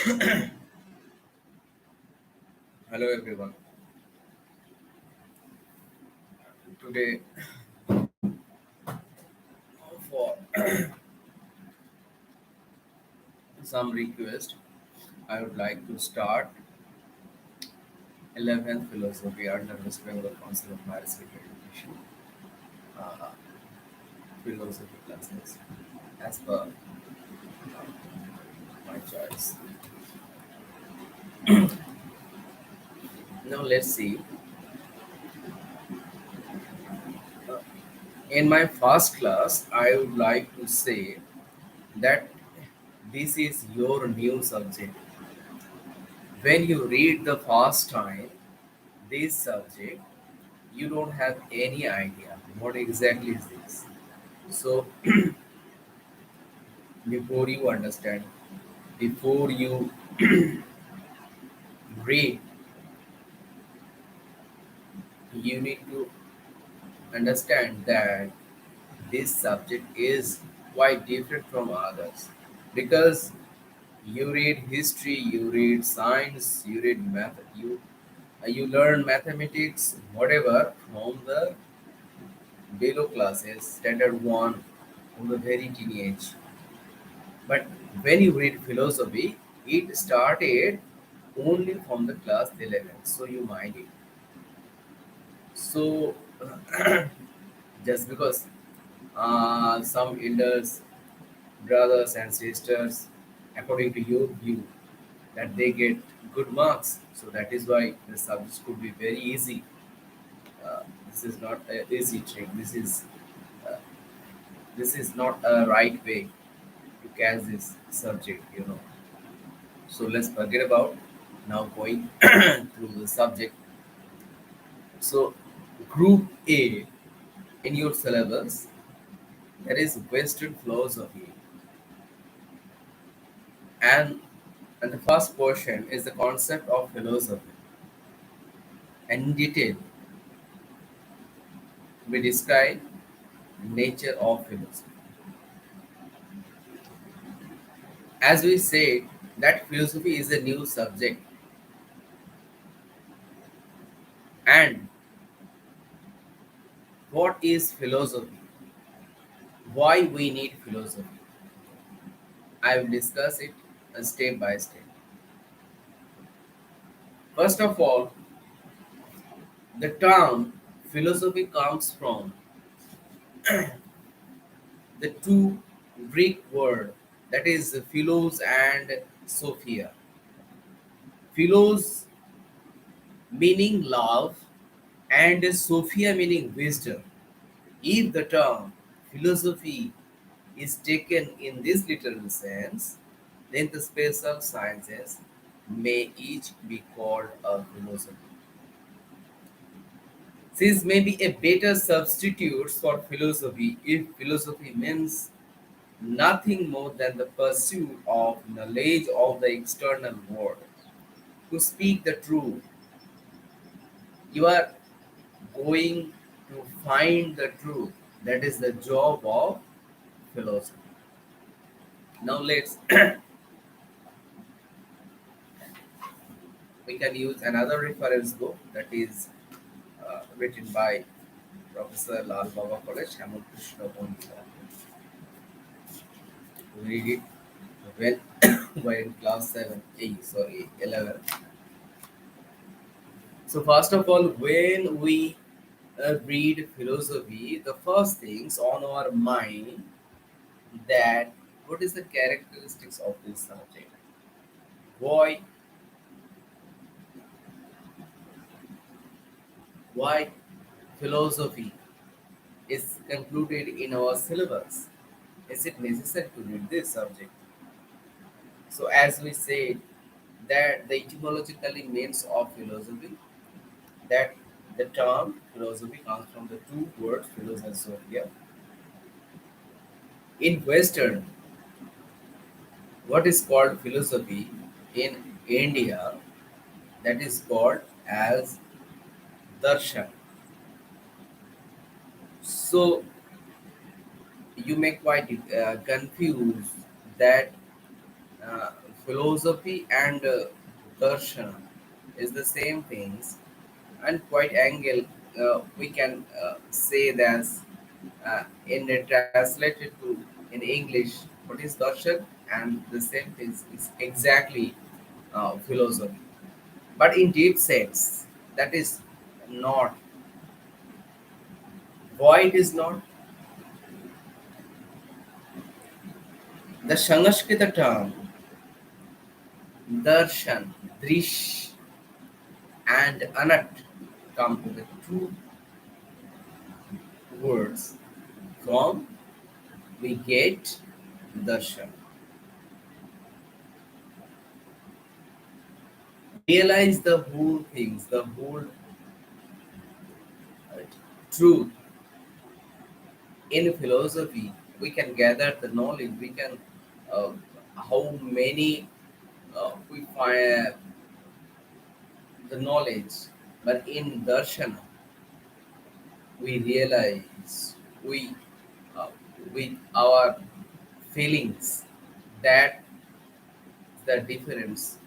Hello everyone. Today, for some request, I would like to start 11th philosophy under West Bengal Council of Higher Secondary Education uh, philosophy classes as per my choice. Now let's see. Uh, in my first class, I would like to say that this is your new subject. When you read the first time this subject, you don't have any idea what exactly is this. So before you understand, before you read, you need to understand that this subject is quite different from others because you read history, you read science, you read math, you learn mathematics, whatever from the below classes, standard one, from the very teenage. But when you read philosophy, it started only from the class 11. So you mind it. So just because some elders, brothers and sisters, according to your view, that they get good marks. So that is why the subjects could be very easy. This is not an easy trick. Uh, this is not a right way to catch this subject. So let's forget about now going through the subject. So group A in your syllabus, that is Western philosophy, and the first portion is the concept of philosophy. And in detail, we describe nature of philosophy. As we said, that philosophy is a new subject, and what is philosophy? Why we need philosophy? I will discuss it step by step. First of all, the term philosophy comes from the two Greek word, that is philos and sophia. Philos meaning love and sophia meaning wisdom. If the term philosophy is taken in this literal sense, then the special sciences may each be called a philosophy. These may be a better substitute for philosophy if philosophy means nothing more than the pursuit of knowledge of the external world. To speak the truth, you are going to find the truth. That is the job of philosophy. Now let's we can use another reference book that is written by Professor Lal Baba College, Hamad Krishna Bondra. We read it when we're in class 7, sorry, 11. So first of all, when we read philosophy, the first things on our mind that what is the characteristics of this subject? Why why philosophy is concluded in our syllabus? Is it necessary to read this subject? So as we said that the etymologically means of philosophy, that the term philosophy comes from the two words philos and sophia. In Western, what is called philosophy in India, that is called as darshan. So you may quite confuse that philosophy and darshan is the same things, and quite angle we can say that translated to in English what is darshan, and the same thing is exactly philosophy. But in deep sense, that is not. Why it is not? The Sanskrit term darshan, drish, and anat come to the two words from we get darshan. Realize the whole things, the whole uh, truth in philosophy. We can gather the knowledge. We can uh, how many we find the knowledge, but in darshan we realize we with our feelings that the difference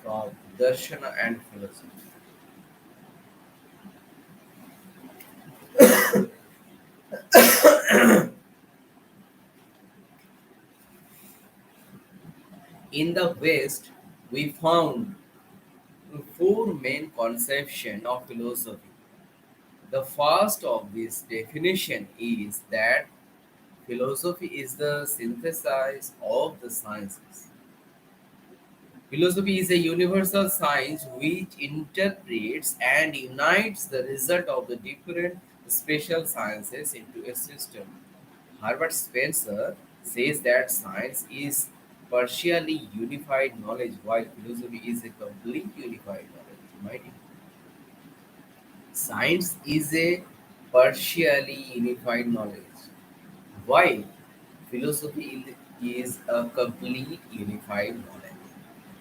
from darshana and philosophy. In the West, we found four main conceptions of philosophy. The first of this definition is that philosophy is the synthesis of the sciences. Philosophy is a universal science which interprets and unites the result of the different special sciences into a system. Herbert Spencer says that science is partially unified knowledge while philosophy is a complete unified knowledge. Right? Science is a partially unified knowledge while philosophy is a complete unified knowledge.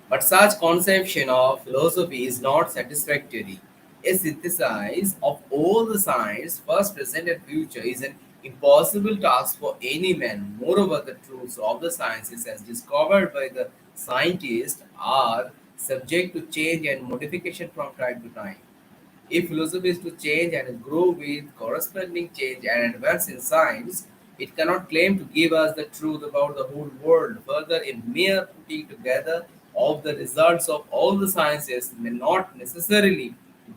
But such conception of philosophy is not satisfactory. A synthesis of all the science, past, present, and future, is an impossible task for any man. Moreover, the truths of the sciences, as discovered by the scientist, are subject to change and modification from time to time. If philosophy is to change and grow with corresponding change and advance in science, it cannot claim to give us the truth about the whole world. Further, a mere putting together of the results of all the sciences may not necessarily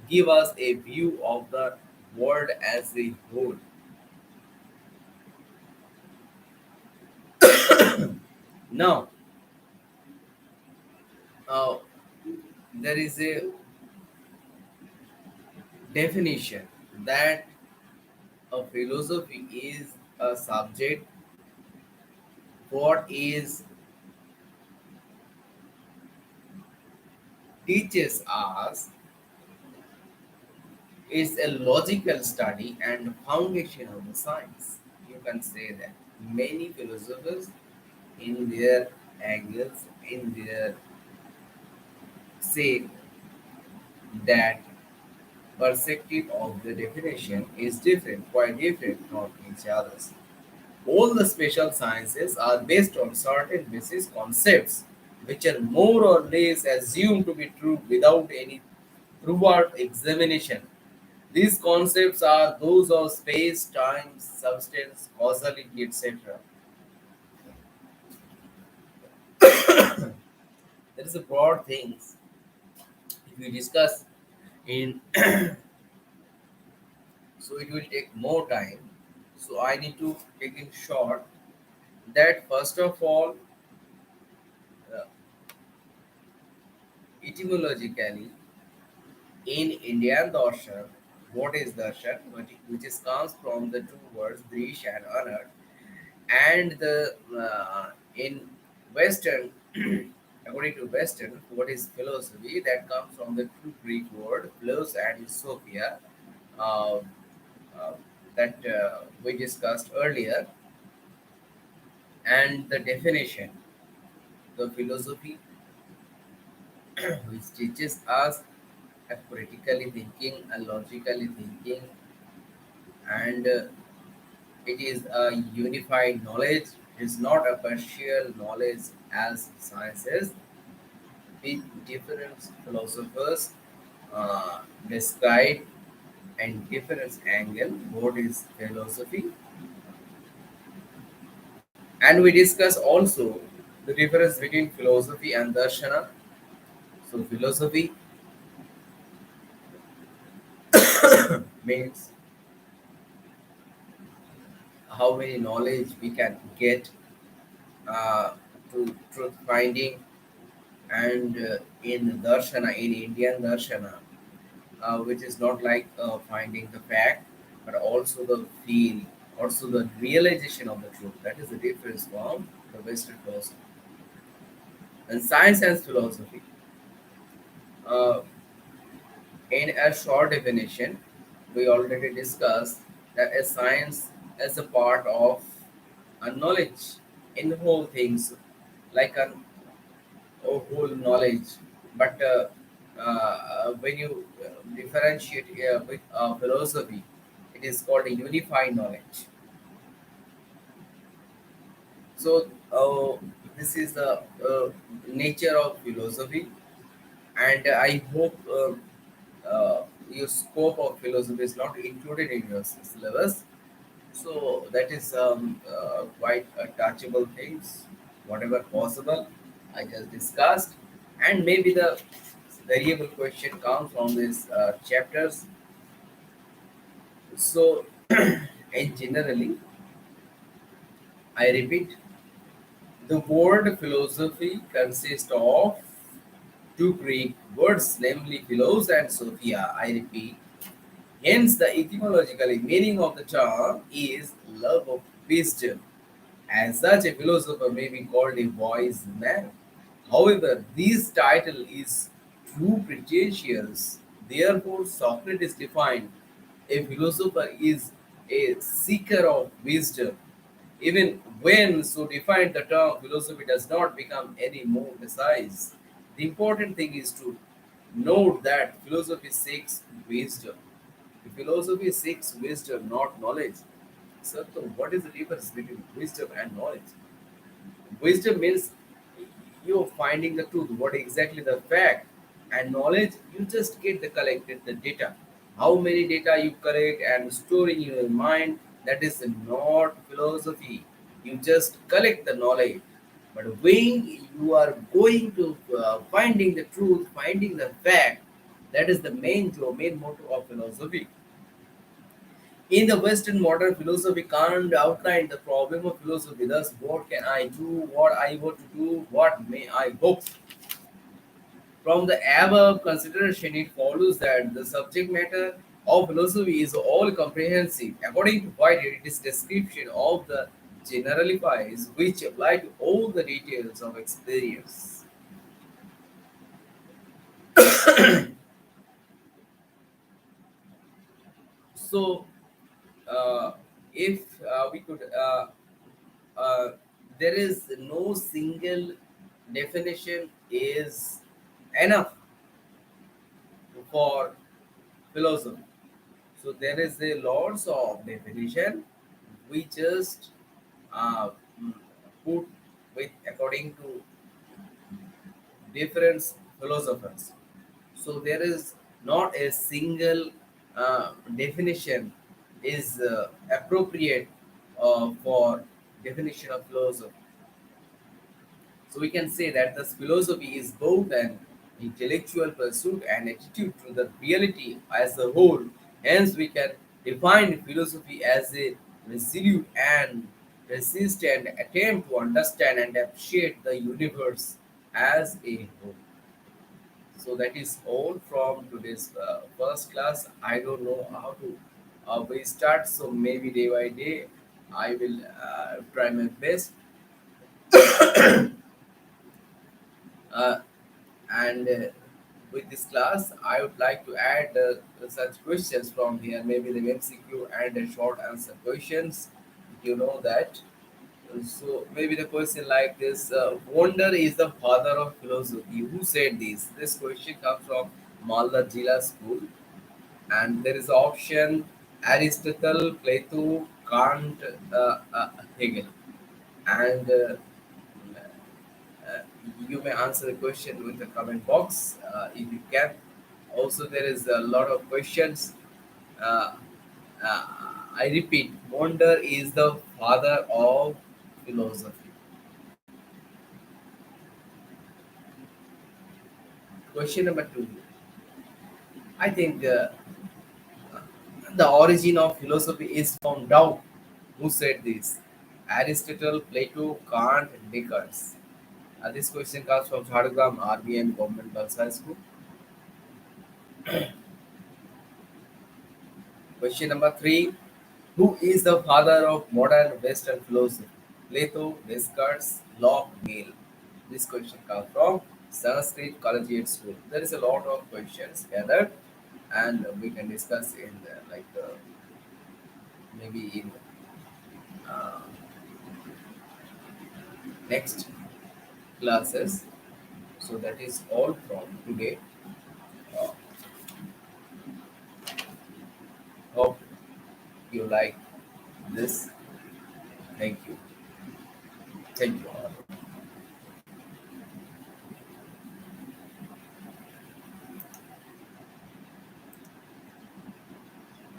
give us a view of the world as a whole. Now, uh, there is a definition that a philosophy is a subject what is teaches us is a logical study and foundation of the science. You can say that many philosophers, in their angles, in their say that perspective of the definition is different, quite different from each other's. All the special sciences are based on certain basis concepts, which are more or less assumed to be true without any throughout examination. These concepts are those of space, time, substance, causality, etc. There is a broad things. If we discuss in, so it will take more time. So I need to take in short that first of all, uh, etymologically, in Indian darshan, what is darshan? Which is comes from the two words drish and anat, and the in Western, according to Western, what is philosophy? That comes from the two Greek word philos and sophia, uh, uh, that we discussed earlier, and the definition, the philosophy which teaches us a critically thinking, a logically thinking, and it is a unified knowledge is not a partial knowledge as science is. With different philosophers uh, describe and different angle what is philosophy, and we discuss also the difference between philosophy and darshana. So philosophy means how many knowledge we can get uh, to truth finding, and in darshana, in Indian darshana, which is not like finding the fact, but also the feel, also the realization of the truth. That is the difference from the Western philosophy. And science and philosophy, uh, in a short definition, we already discussed that a science is a part of a knowledge in whole things, like a whole knowledge. But when you differentiate with philosophy, it is called a unified knowledge. So this is the nature of philosophy, and I hope your scope of philosophy is not included in your syllabus. So that is quite touchable things, whatever possible. I just discussed, and maybe the variable question comes from these chapters. So, and generally, I repeat, the word philosophy consists of two Greek words, namely philos and sophia. I repeat, hence the etymological meaning of the term is love of wisdom. As such, a philosopher may be called a wise man. However, this title is too pretentious. Therefore, Socrates defined a philosopher is a seeker of wisdom. Even when so defined, the term philosophy does not become any more precise. The important thing is to note that philosophy seeks wisdom. The philosophy seeks wisdom, not knowledge. So, what is the difference between wisdom and knowledge? Wisdom means you're finding the truth, what exactly the fact, and knowledge you just get the collected the data. How many data you collect and store in your mind, that is not philosophy. You just collect the knowledge. But when you are going to finding the truth, finding the fact, that is the main motto of philosophy. In the Western modern philosophy can't outline the problem of philosophy. Thus, what can I do? What I want to do? What may I hope? From the above consideration, it follows that the subject matter of philosophy is all comprehensive. According to White, it is description of the generalities which apply to all the details of experience. So, uh, if we could uh, there is no single definition is enough for philosophy. So there is a lots of definition. We just uh, mm, put with according to different philosophers. So there is not a single definition is appropriate for definition of philosophy. So we can say that this philosophy is both an intellectual pursuit and attitude to the reality as a whole. Hence, we can define philosophy as a resolute and persistent attempt to understand and appreciate the universe as a whole. So that is all from today's first class. I don't know how to we start, so maybe day by day I will try my best. Uh, and with this class, I would like to add such questions from here, maybe the MCQ and the short answer questions. You know that. So maybe the question like this: Wonder is the father of philosophy. Who said this? This question comes from Malda Jila School, and there is option Aristotle, Plato, Kant, Hegel. And uh, you may answer the question with the comment box if you can. Also, there is a lot of questions. Uh, uh, I repeat, wonder is the father of philosophy. Question number two. I think the origin of philosophy is from doubt. Who said this? Aristotle, Plato, Kant, Descartes. This question comes from Jhargram RBN Government Girls High School. Question number three. Who is the father of modern Western philosophy? Plato, Descartes, Locke, Gale. This question comes from Sanskrit Collegiate School. There is a lot of questions gathered, and we can discuss in maybe in uh, next classes. So that is all from today. Uh, hope you like this. Thank you. Thank you all.